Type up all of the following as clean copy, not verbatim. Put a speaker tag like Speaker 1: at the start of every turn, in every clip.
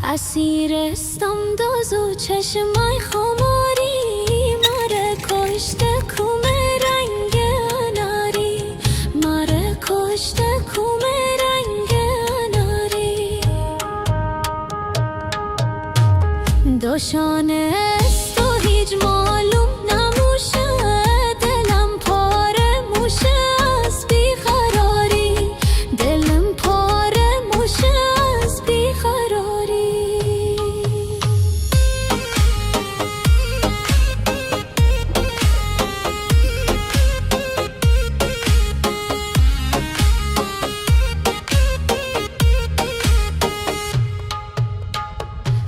Speaker 1: اسیرستم دازو چشمای خماری ماره کشته کومه رنگ اناری ماره کشته کومه رنگ اناری دوشانه است و هیچ معلوم نموشه دلم پاره موشه از بیقراری دلم پاره موشه از بیقراری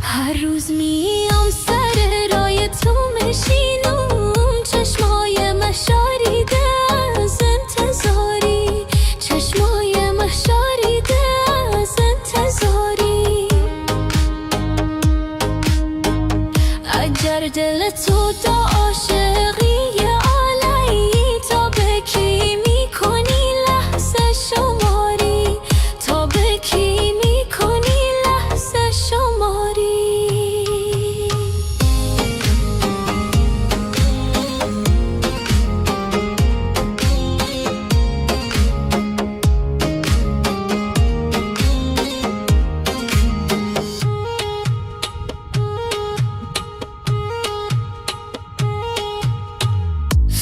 Speaker 1: هر روز میام سر رای تو میشینم چشمای مشاریده از انتظاری چشمای مشاریده از انتظاری اگر دل تو دا عاشقی عالی تا به کی میکنی لحظه شماری تا به کی میکنی لحظه شماری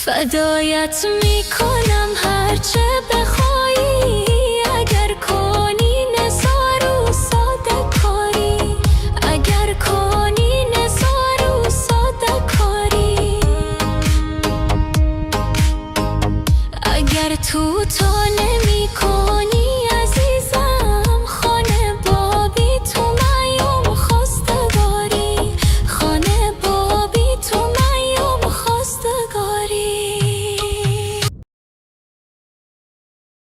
Speaker 1: فدایت میکنم